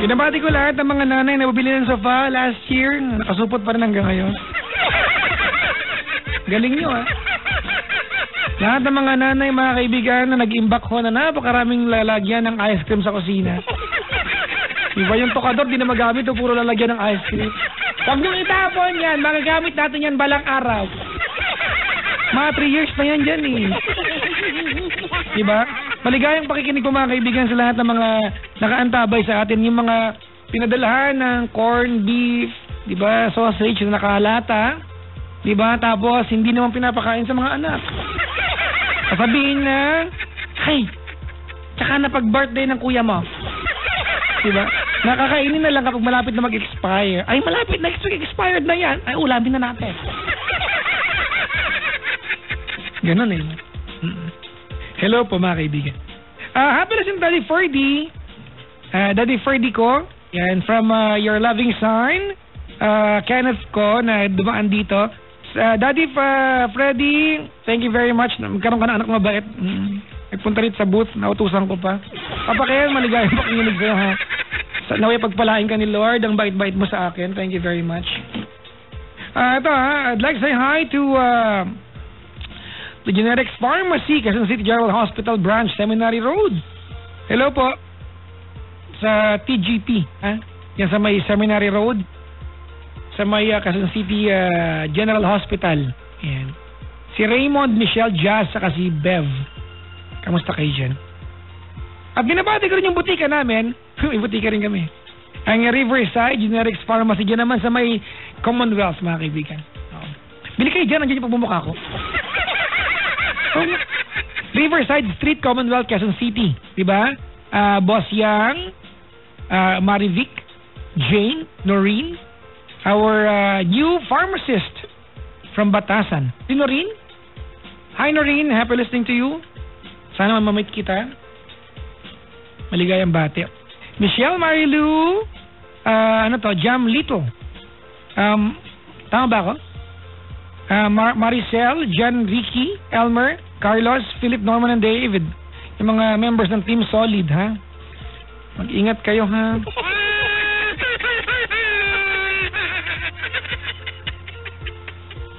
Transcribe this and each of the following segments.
Binabati ko lahat ng mga nanay na bumili ng sofa last year. Nakasupot pa rin hanggang ngayon. Galing nyo, ha? Lahat ng mga nanay, mga kaibigan na nag-imbak ho na napakaraming lalagyan ng ice cream sa kusina. Iba yung tokador, di na magamit o puro lalagyan ng ice cream. Huwag niyong itapon yan. Magagamit natin yan balang araw. Mga 3 years na yan dyan eh. Diba? Maligayang pakikinig po mga kaibigan sa lahat ng mga nakaantabay sa atin. Yung mga pinadalahan ng corned beef, diba? Sausage na nakalata. Diba? Tapos hindi naman pinapakain sa mga anak. Sabihin na, hey, tsaka na pag-birthday ng kuya mo. Diba? Nakakainin na lang kapag malapit na mag-expire. Ay, malapit na expired na yan. Ay, ulamin na natin. Ganon eh. Hello po mga kaibigan. Happy na si Daddy Ferdy. Daddy Ferdy ko. Yan, from your loving son, Kenneth ko na dumaan dito. Daddy Freddy, thank you very much. Magkaroon ka na anak mabait. Nagpunta rin sa booth, nautusan ko pa. Papa Ken, maligayang pakinig sa'yo ha. Naway pagpalain ka ni Lord, ang bait-bait mo sa akin. Thank you very much. Ito ha, I'd like to say hi to the Genetics Pharmacy, Quezon City General Hospital Branch, Seminary Road. Hello po. Sa TGP, ha? Yan sa may Seminary Road. Sa may Quezon City General Hospital. Yan. Si Raymond, Michelle, Jazz, saka si Bev. Kamusta kayo dyan? At binabati ko rin yung butika namin. May butika rin kami. Ang Riverside Genetics Pharmacy dyan naman sa may Commonwealth, mga kaibigan. Bili kayo dyan, nandiyan yung pagbumukha ko. Riverside Street, Commonwealth, Quezon City. Diba? Boss Yang, Marivic, Jane, Noreen, our new pharmacist from Batasan. Si Noreen? Hi Noreen, happy listening to you. Sana mamamit kita. Maligayang bati. Michelle Marilu, Jam Lito. Tama ba ako? Maricel, John, Ricky, Elmer, Carlos, Philip, Norman, and David. Yung mga members ng Team Solid, ha? Mag-ingat kayo, ha?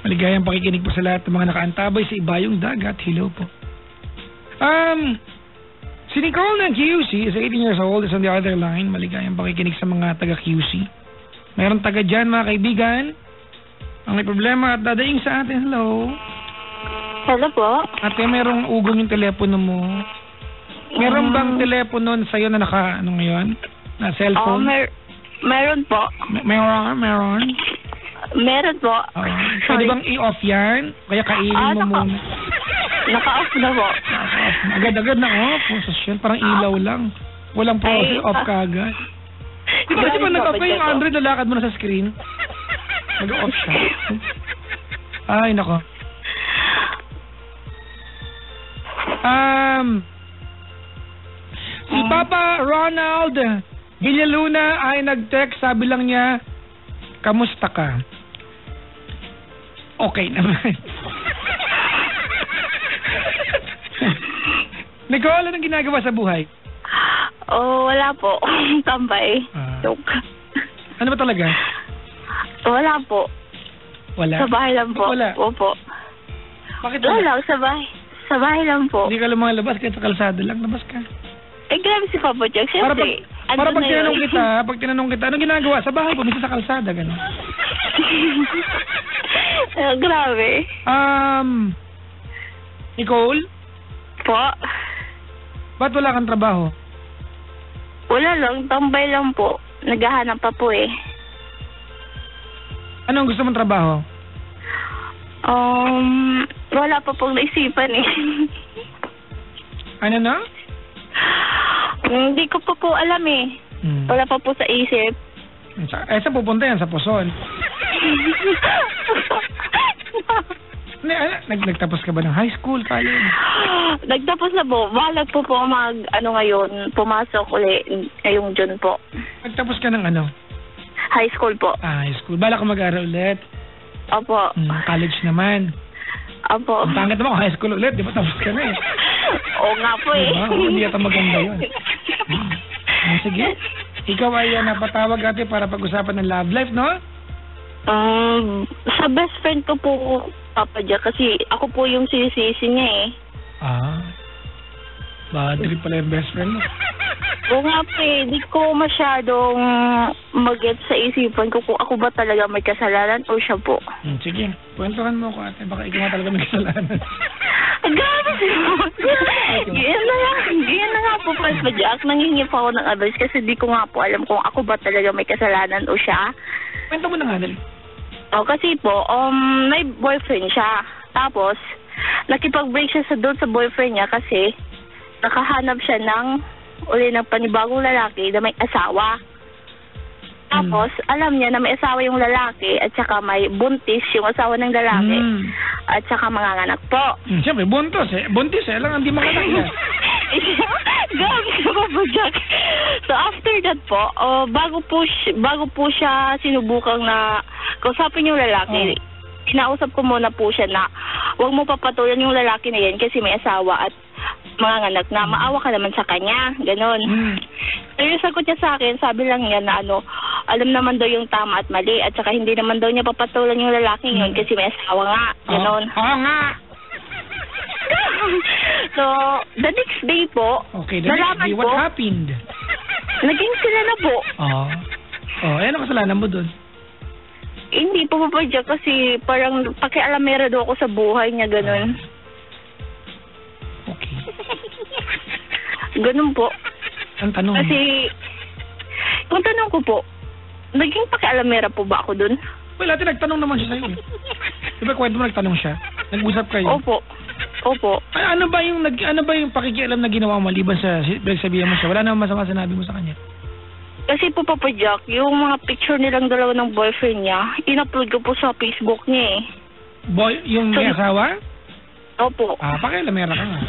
Maligayang pakikinig po sa lahat ng mga nakaantabay sa Ibayong Dagat. Hello po. Si Nicole ng QC is 18 years old, is on the other line. Maligayang pakikinig sa mga taga-QC. Mayroon taga dyan, mga kaibigan. Ang may problema at dadaing sa atin. Hello. Hello po. Ate, merong ugong yung telepono mo. Meron bang telepono sa'yo na ngayon? Na cellphone? Meron po. Meron? Meron po. Pwede bang i-off yan? Kaya kainin mo muna. Naka-off na po. Agad-agad na off. Parang ilaw lang. Walang process, off ka agad. Di ba kasi pag nag-off ka yung Android, lalakad mo na sa screen? Nag-off siya. Ay, nako. Si Papa Ronald Villaluna ay nag-text. Sabi lang niya, kamusta ka? Okay naman. Nicole, anong ginagawa sa buhay? Wala po. Tambay. Joke. Ano ba talaga? Wala po. Wala? Sa bahay lang po. Wala? Opo. Bakit wala? Wala, sa bahay. Sa bahay lang po. Hindi ka lang mga labas, kahit sa kalsada lang, labas ka. Grabe si Papa Jack. Siyempre, para pag tinanong kita, anong ginagawa? Sa bahay po, minsan sa kalsada, gano'n. Grabe. Nicole? Po? Ba't wala kang trabaho? Wala lang, tambay lang po. Naghahanap pa po eh. Anong gusto mong trabaho? Wala pa pong naisipan eh. Ano na? Hindi ko pa po alam eh. Wala pa po sa isip. Saan pupunta yan? Sa Pozon? Nagtapos ka ba ng high school, college? Nagtapos na po. Balag po ngayon, pumasok ulit ngayong June po. Nagtapos ka ng ano? High school po. High school. Balak ka mag-aaral ulit? Opo. College naman? Opo. Ang pangit naman, high school ulit. Di ba tapos ka na eh? Oo nga po eh. Diba? Hindi yata maganda yun. Sige. Ikaw ay napatawag ate para pag-usapan ng love life, no? Sa best friend ko po, Papa Jack, kasi ako po yung sinisisi niya eh. Bad trip pala yung best friend mo. Oo nga po eh, di ko masyadong mag-get sa isipan ko kung ako ba talaga may kasalanan o siya po. Sige, kwentuhan mo ko ate, baka ikaw nga talaga may kasalanan. Grabe Yan na nga po, Papa Jack. Nanghihingi pa ako ng advice kasi di ko nga po alam kung ako ba talaga may kasalanan o siya. Kwento mo na nga, dali. Kasi po, may boyfriend siya. Tapos, nakipag-break siya doon sa boyfriend niya kasi nakahanap siya ng panibagong lalaki na may asawa. Tapos, alam niya na may asawa yung lalaki at saka may buntis yung asawa ng lalaki at saka manganganak po. Siyempre, buntis eh. Lang hindi manganak yan. Grabe ka ba, Jack? So, after that po, bago po siya sinubukang na kausapin yung lalaki, kinausap ko muna po siya na huwag mo papatulan yung lalaki na yan kasi may asawa at manganganak na maawa ka naman sa kanya. Ganon. So, yung sagot niya sa akin, sabi lang niya na alam naman daw yung tama at mali at saka hindi naman daw niya papatulan yung lalaki yun kasi may asawa nga. Ganon. Nga! So, the next day po, okay, the next day, what happened? Naging sila na po. Ano kasalanan mo dun? Hindi po papadya kasi parang pakialamera daw ako sa buhay niya, ganun. Okay. Ganun po. Ang tanong kasi, kung tanong ko po, naging pakialamera po ba ako dun? Well, ate, nagtanong naman siya sa'yo. Diba kwento mo nagtanong siya? Nag-usap kayo? Opo. Ano ba yung pakikialam na ginawa mo maliban sa sabihan mo siya? Wala namang masama sinabi mo sa kanya? Kasi po, Papa Jack, yung mga picture nilang dalawa ng boyfriend niya, in-upload ko po sa Facebook niya eh. Yung may asawa? Opo. Pakialamera ka nga.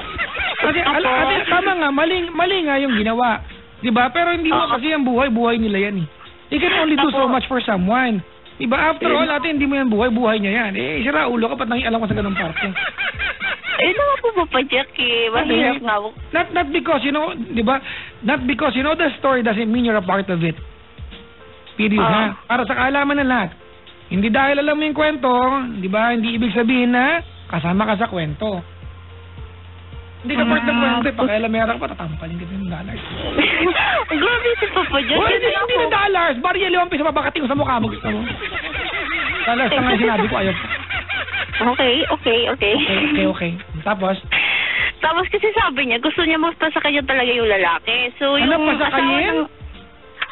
Kasi, ate, tama nga, mali nga yung ginawa. Diba? Pero hindi mo kasi yung buhay nila yan eh. You can only do so much for someone. Diba? After all, ate, hindi mo yan buhay niya yan. Sira ulo ka, ba't nangialam ko sa ganung parte? Naman po, Papa Jack eh. Mahirap nga po. Not because, diba? Not because, the story doesn't mean you're a part of it. Period, ha? Para sa kaalaman ng lahat. Hindi dahil alam mo yung kwento, diba? Hindi ibig sabihin na kasama ka sa kwento. Hindi ka part ng kwento, pakialamera ka pa, tatampalin ka ng dollars. Grabe si Papa Jack. Hindi na dollars, bari yung 5 piso, babakating sa mukha mo, gusto mo. Dollars na nga sinabi ko, ayaw. Okay. Tapos kasi sabi niya, gusto niya mas pa sa kanya talaga yung lalaki. So, yung pa sa kanya?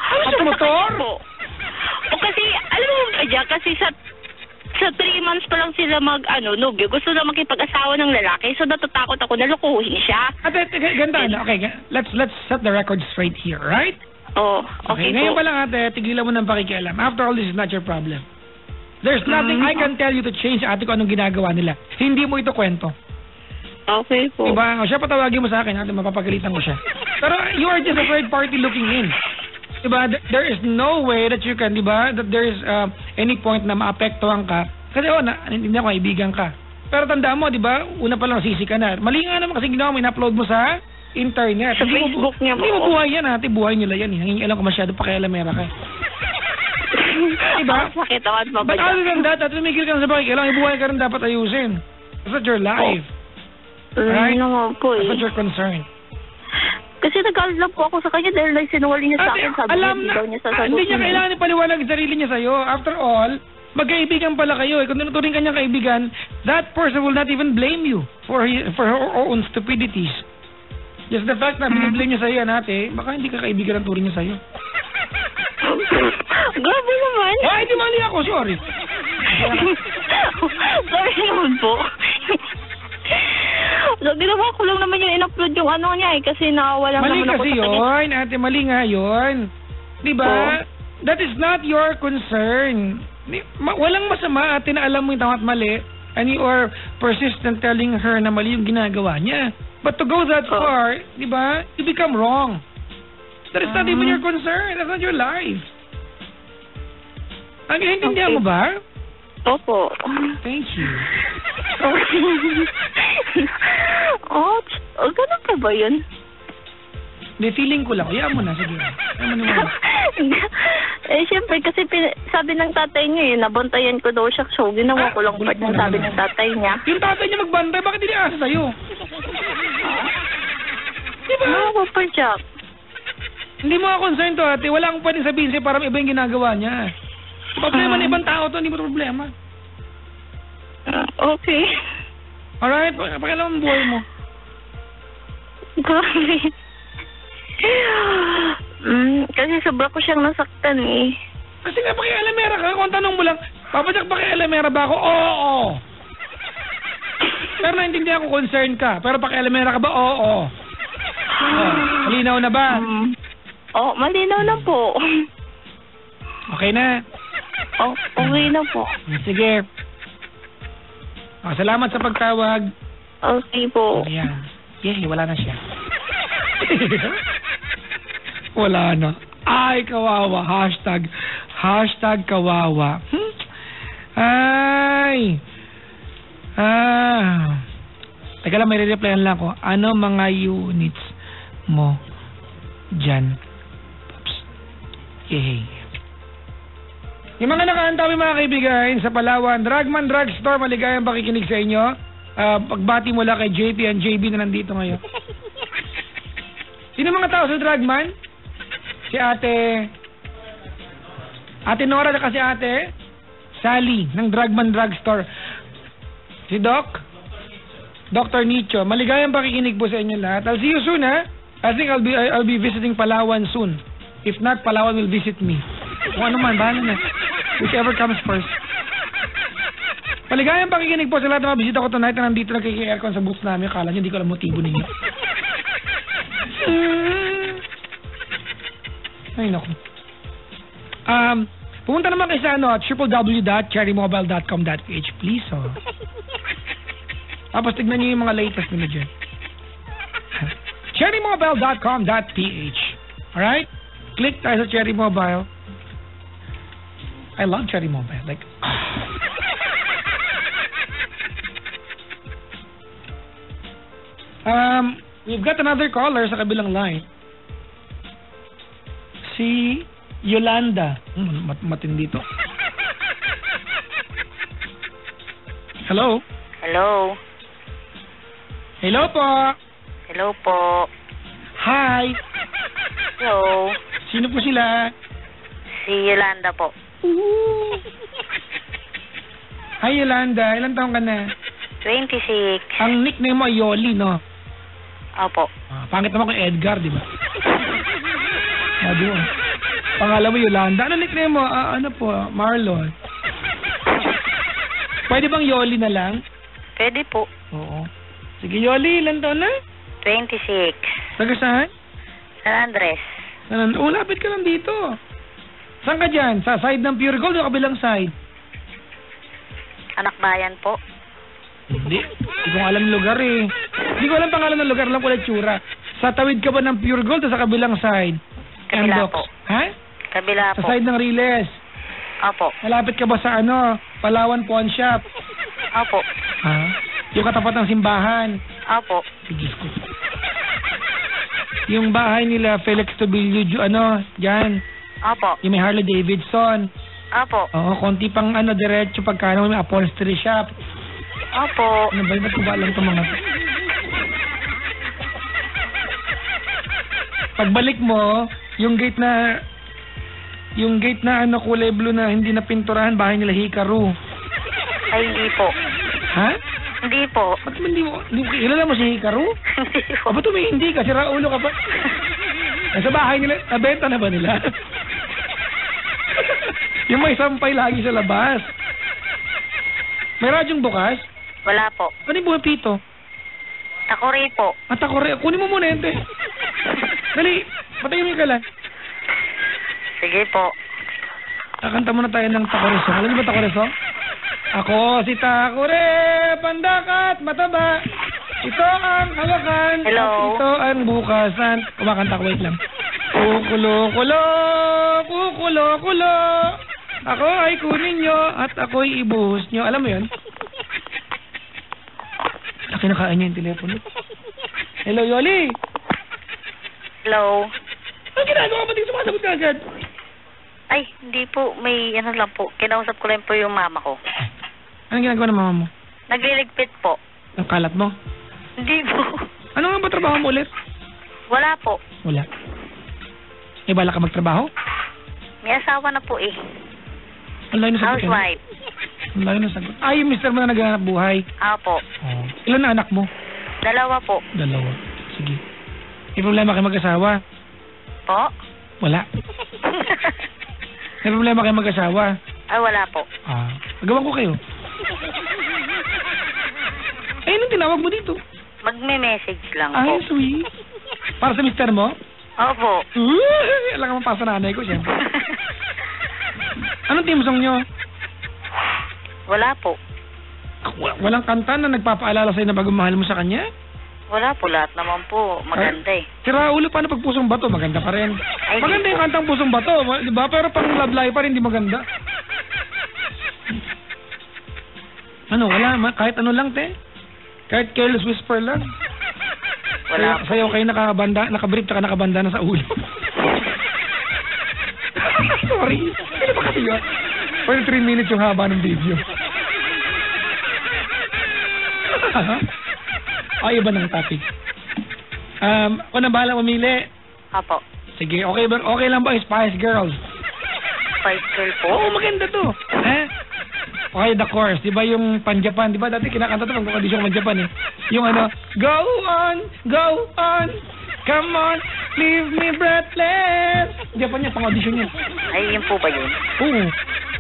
At motor? O kasi, alam mo ba dyan, kasi sa 3 months pa lang sila nobyo. Gusto na makipag-asawa ng lalaki. So, natatakot ako na lukuhin siya. Ate, ganda na. Okay, let's set the record straight here, right? Okay ngayon pa lang ate, tigilan mo ng pakikialam. After all, this is not your problem. There's nothing I can tell you to change ate kung anong ginagawa nila. Hindi mo ito kwento. Okay po. Diba? Siya patawagin mo sa akin ate, mapapagalitan ko siya. Pero you are just a third party looking in. Diba? There is no way that you can, diba? That there is any point na maapektuhan ka. Kasi hindi ako kaibigan ka. Pero tandaan mo, diba? Una pa lang sisi ka na. Mali nga naman kasi ginawa mo, in-upload mo sa internet. Sa Facebook niya po. Hindi mo buhay yan ate, buhay nila yan. Nangingialam ko masyado pakialamera ka. Diba? Sakit ako at But other than that, at tumigil ka na sa pakikialam, ibuhay ka rin dapat ayusin. That's not your life. Right? That's not your concern. Kasi nag-alala lang po ako sa kanya dahil sinungaling niya sa akin. Sabi hindi niya kailangan ipaliwanag ang sarili niya sa'yo. After all, magkaibigan pala kayo. Kung tinuturing kanyang kaibigan, that person will not even blame you for her own stupidities. Just the fact na biniblame niya sa'yo yan ate, baka hindi ka kaibigan ang turing niya sa'yo. Grabe naman. Hindi mali ako, sorry. Sorry naman po. So, ginawa ko lang naman yung in-upload yung niya kasi nawala naman ako sa kanya. Mali kasi yun, ate, mali nga yun. Diba? That is not your concern. Walang masama ate na alam mo yung tama at mali and you are persistent telling her na mali yung ginagawa niya. But to go that far, diba, you become wrong. That is not even your concern. That's not your life. Ang intindihan mo ba? Opo. Thank you. Ganun pa ba yun? May feeling ko lang. Hayaan mo na. Sige. Siyempre, kasi sabi ng tatay niya, nabantayan ko daw siya. So, ginawa ko lang gulat part ng sabi ng tatay niya. Yung tatay niya magbantay, bakit hindi asa sa'yo? Diba? Oo, Papa Jack. Hindi mo ako concern to, ate. Wala akong pwedeng sabihin sa'yo para iba yung ginagawa niya. Problema na ibang tao to, hindi mo to problema. Okay. Alright, pakialam ang buhay mo. Grabe. Kasi sobra ko siyang nasaktan eh. Kasi nga, pakialamera ka. Kung tanong mo lang, Papa Jack, pakialamera ba ako? Oo. Pero naintindihan ko, concern ka. Pero pakialamera ka ba? Oo. Malinaw na ba? Malinaw na po. Okay na. Okay na po. Sige. Salamat sa pagtawag. Okay po. Ayan. Yay, wala na siya. Wala na. Ay, kawawa. Hashtag kawawa. Ay. Teka lang, may re-replyan lang ko. Ano mga units mo dyan? Oops. Yay. Yung mga nakaantawi mga kaibigan sa Palawan, Dragman Drugstore, maligayang pakikinig sa inyo. Pagbati mula kay JP and JB na nandito ngayon. Sino mga tao sa Dragman? Si Ate Nora na kasi Ate Sally ng Dragman Drugstore. Si Dr. Nicho, maligayang pakikinig po sa inyo lahat. I'll see you soon, ha? I think I'll be visiting Palawan soon. If not, Palawan will visit me. Kung ano man, bahala na. Whichever comes first. Maligayang pakikinig po sa lahat ng mga bisita ko tonight na nandito nagkiki-aircon sa booth namin. Akala nyo, hindi ko alam motibo ninyo. Ay, naku. Pumunta naman kayo sa www.cherrymobile.com.ph please, oh. Tapos tignan nyo yung mga latest nila dyan. cherrymobile.com.ph. Alright? Click tayo sa Cherry Mobile. I love Cherry Mobile. Like, we've got another caller sa kabilang line. Si Yolanda. Matindi to. Hello? Hello? Hello po. Hello po. Hi. Hello? Sino po sila? Si Yolanda po. Hi Yolanda, ilang taong ka na? 26. Ang nickname mo ay Yoli, no? Opo. Pangit naman kay Edgar, di ba? Di ba? Pangalan mo Yolanda. Ano nickname mo? Ano po? Marlon. Pwede bang Yoli na lang? Pwede po. Oo. Sige, Yoli, ilan taon na? 26. Taga saan? San Andres. Lapit ka lang dito. Saan ka dyan? Sa side ng Pure Gold o kabilang side? Anak bayan po. Hindi ko alam lugar eh. Hindi ko alam pangalan ng lugar, alam ko lang tsura. Sa tawid ka ba ng Pure Gold o sa kabilang side? Kabila MDOX. po. Ha? Kabila Sa po. side ng Riles. Opo. Malapit ka ba sa Palawan Pawn Shop? Opo. Ha? Yung katapat ng simbahan? Opo. Sige ko. Yung bahay nila, Felix Tobillo, dyan. Opo. Yung may Harley Davidson. Opo. Oo, konti pang diretso pagkano may upholstery shop. Opo. Ano ba? Ba't ko ba alam itong mga... Pagbalik mo, yung gate na kulay blue na hindi na pinturahan, bahay nila Hikaru. Ay, hindi po. Ha? Hindi po. Ba't hindi mo kilala mo si Hikaru? Hindi po. Ba't hindi ka? Sira ulo ka pa? Sa bahay nila, nabenta na ba nila? Yung may sampay lagi sa labas. May radyong bukas? Wala po. Ano yung buhay pito? Takore po. Takore. Kunin mo muna ente. Dali, patayin mo yung kalan. Sige po. Kakanta muna tayo ng Takore song. Alam niyo ba Takore song? Ako si Takore, pandakat, mataba. Ito ang hawakan. Hello? At ito ang bukasan. Kumakanta ko, wait lang. Kukulo-kulo, kukulo-kulo. Ako ay kunin nyo at ako'y ibuhos nyo. Alam mo yun? Kinakain niya yung telepono. Hello, Yoli. Hello? Ang ginagawa mo? Ba't sumasagot ka agad? Ay, hindi po. May ano lang po. Kinausap ko lang po yung mama ko. Anong ginagawa ng mama mo? Nagliligpit po. Ang kalat mo? Hindi po. Ano nga ba trabaho mo ulit? Wala po. Wala. Eh, bala ka magtrabaho? May asawa na po eh. Ang layo na sagot. Housewife. Ang layo na sagot. Ay, yung mister mo na naghahanap buhay. Apo. Oh. Ilan na anak mo? 2 po. 2. Sige. May problema kayo mag-asawa? Po? Wala. May problema kayo mag-asawa? Ay, wala po. Agawan ko kayo. Eh, anong tinawag mo dito? Magme-message lang Ay, po. sweet. Para sa mister mo? Opo. Alam ka mapasa nanay ko, siyempre. Anong team song nyo? Wala po. Walang kanta na nagpapaalala sa'yo na bago mahal mo sa kanya? Wala po. Lahat naman po. Maganda eh. Si Raulo, paano pag Pusong Bato? Maganda pa rin. Ay, Maganda yung kantang Pusong Bato, di ba? Pero pang Love Life pa rin, di maganda. Ano, wala. Kahit ano lang, te. Kahit Careless Whisper lang. Wala po. Sa'yo kayo nakabrief, tsaka nakabanda na sa ulo. Sorry. Ano ba kasi yun? 3 minutes yung haba ng video. Ay, iba ng topic. Ako na bahala mamili. Apo. Sige, okay lang ba yung Spice Girls? Spice Girl po? Oo, maganda to. Okay, The Course. Di ba yung pan-Japan? Di ba dati kinakanta to pag kondisyon pan-Japan eh. Yung ano, go on, come on, leave me breathless. Japan niya, pang-audition niya. Ay, yun po ba yun? Oo.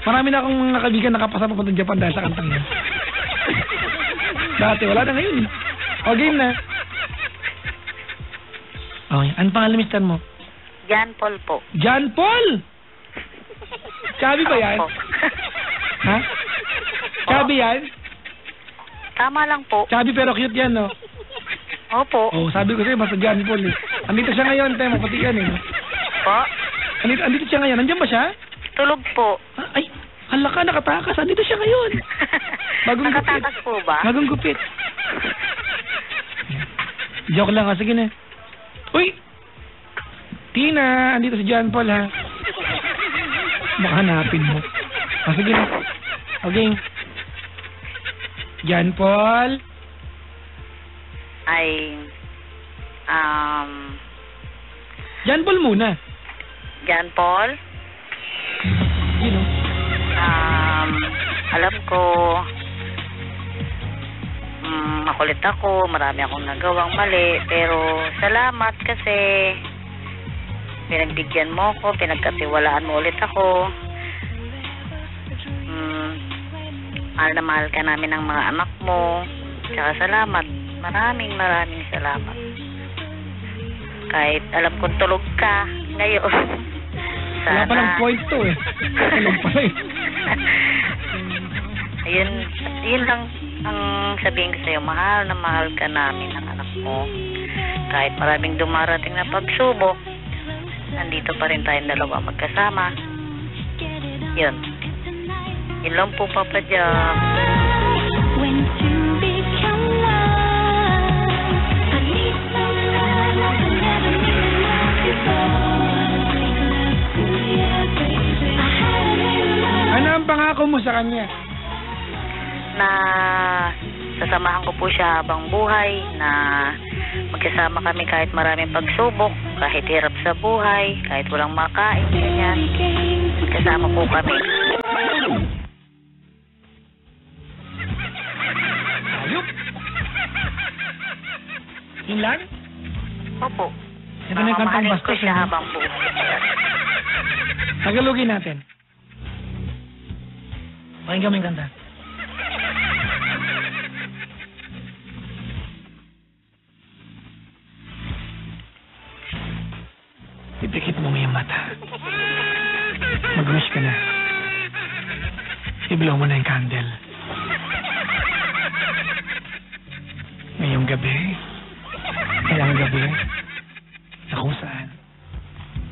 Marami na akong mga kaibigan nakapasa papuntang Japan dahil sa kantang niya. Dati, wala na ngayon eh. O, game na. Okay, ano pangalan mister mo? John Paul po. John Paul! Chubby ba yan? Opo. Ha? Chubby yan? Tama lang po. Chubby pero cute yan, no? Opo. Oh, sabi ko sa'yo, basta John Paul eh. Andito siya ngayon, te, mapati yan eh. Po? Andito siya ngayon. Nandiyan ba siya? Tulog po. Ay, hala ka, nakatakas. Andito siya ngayon. Bagong Nakatakas gupit. po ba? Bagong gupit. Joke lang ha, sige na. Uy! Tina, andito si John Paul ha. Baka hanapin mo. Sige na. Okay. John Paul? Ay, John Paul muna. John Paul? You know. Alam ko, makulit ako, marami akong nagawang mali, pero salamat kasi pinagbigyan mo ko, pinagkatiwalaan mo ulit ako. Mahal na mahal ka namin ng mga anak mo. Tsaka salamat. Maraming salamat. Kahit alam kong tulog ka ngayon. Wala pa lang point to eh. Alam pa eh. Yun lang ang sabihin ko sa'yo. Mahal na mahal ka namin ng anak mo. Kahit maraming dumarating na pagsubok, nandito pa rin tayong dalawa magkasama. Yun lang po, Papa Jack. Ano ang pangako mo sa kanya? Na sasamahan ko po siya habang buhay, na magkasama kami kahit maraming pagsubok, kahit hirap sa buhay, kahit walang makain, ganyan. Magkasama po kami. Ayup! Yun lang? Opo. Ito na yung kantang Mamahalin ko bastos. siya habang buhay. Tagalogin natin. Pakinggan mo yung kanta. Ipikit mo yung mata. Mag-wish ka na. Iblow mo na yung candle. Ngayong gabi, kayang gabi, na kung saan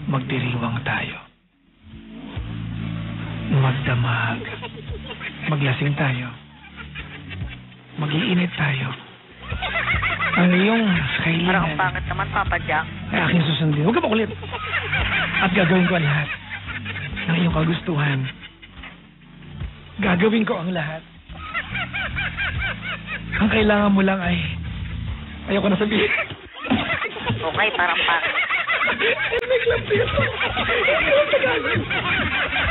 magdiriwang tayo. Magdamag. Maglasing tayo. Mag-iinit tayo. Ang iyong Parang ang kailangan pangit naman, Papa Jack. ay aking susundin. Huwag ka makulit. At gagawin ko ang lahat ng iyong kagustuhan. Gagawin ko ang lahat. Ang kailangan mo lang ay... Ayoko na sabihin. Okay, parang pangit. Naglam dito. Hindi ko tagalan.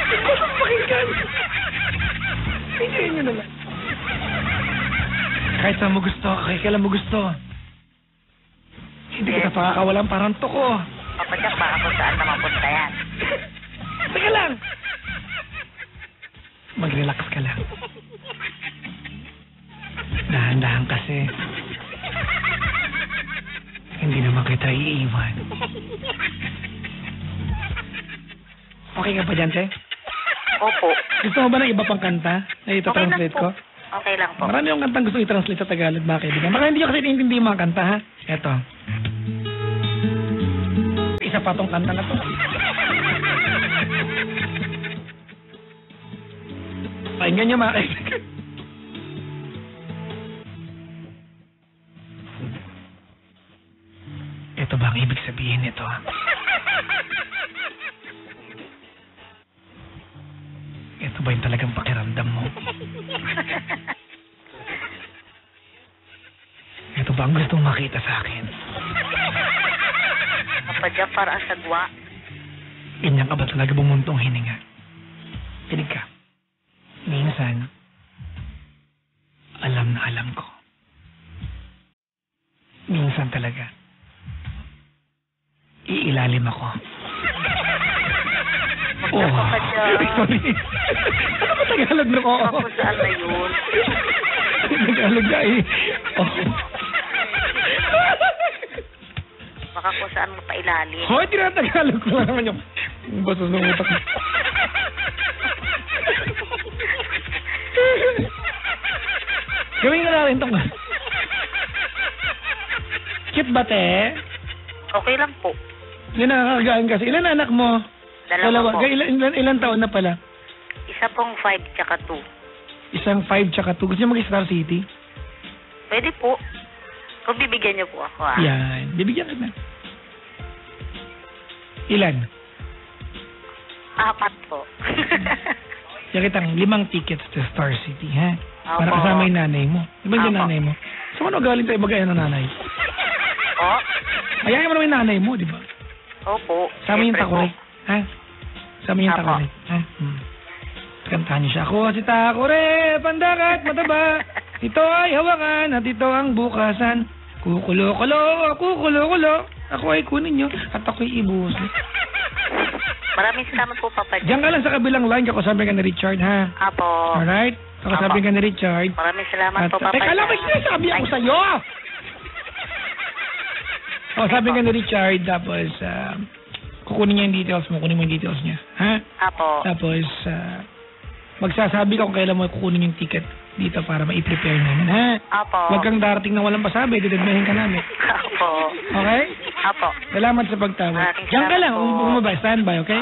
Bakit pakinggan? Hintayin nyo na lang. Kahit saan mo gusto, kahit kailan mo gusto. Hindi kita pakakawalan parang toko. Papa Jack, baka kung saan na mapunta yan. Teka lang. Mag-relax ka lang. Dahan-dahan kasi. Hindi naman kita iiwan. Okay ka pa dyan, te? Opo. Gusto mo ba ng iba pang kanta na ito-translate ko? Okay lang po. Marami yung kantang gusto i-translate sa Tagalog, mga kaibigan. Baka hindi ko kasi naiintindi yung mga kanta, ha? Eto. Isa pa tong kanta na to. Pakinggan nyo, mga kaibigan. Ito ba ang ibig sabihin nito? Ito ba yung talagang pakiramdam mo? Ito ba ang gusto mong makita sa akin? Papa Jack, para ang sagwa. Ganyan ka ba talaga bumuntong hininga? Kinig ka. Minsan, alam na alam ko. Minsan talaga, iilalim ako. Papa Jack. Sorry. Ano ba Tagalog na ko? Baka kung saan na yun. Tagalog na eh. Oh. Baka kung saan mo pailalim. Hoy, tinatagalog ko lang naman yung basos ng utak mo. Gawin ka na rin itong... Cute ba, te? Okay lang po. Hindi nakakagaan kasi. Ilan anak mo? Dalawa po. Ilan taon na pala? Isa pong 5 tsaka 2. Isang 5 tsaka 2. Gusto niyo mag-Star City? Pwede po. Kung bibigyan niyo po ako, ah. Yan. Bibigyan ka na. Ilan? 4 po. Yan kitang 5 tickets to Star City, ha? Opo. Para kasama yung nanay mo. Di ba yung Opo. nanay mo? So, ano galing tayo bagayan ng nanay? O? Ayayin mo naman yung nanay mo, di ba? Opo. Sama yung Siyempre takore. po. Ha? Sama yung Opo. takore. Ha? Kantahan niyo siya. Ako si Takore, pandakat, mataba. Ito ay hawakan at ito ang bukasan. Kukulo-kulo, kukulo-kulo. Ako ay kunin niyo at ako'y ibusin. Maraming salamat po, Papa Jack. Diyan ka lang sa kabilang line, kakusapin ka ni Richard, ha? Apo. Alright? Kakusapin ka ni Richard. Maraming salamat At, po, Papa teka lang, may sinasabi ako Ay, sa'yo! Kakusapin ka ni Richard, tapos, kukunin niya yung details mo, kunin mo yung details niya, ha? Apo. Tapos, magsasabi ka kung kailan mo kukunin yung ticket dito para ma-prepare namin, ha? Apo. Huwag kang darating na walang pasabi, didadmahin ka namin. Apo. Okay? Apo. Salamat sa pagtawag. Maraming Diyan ka salamat lang, po. bumaba, standby, okay?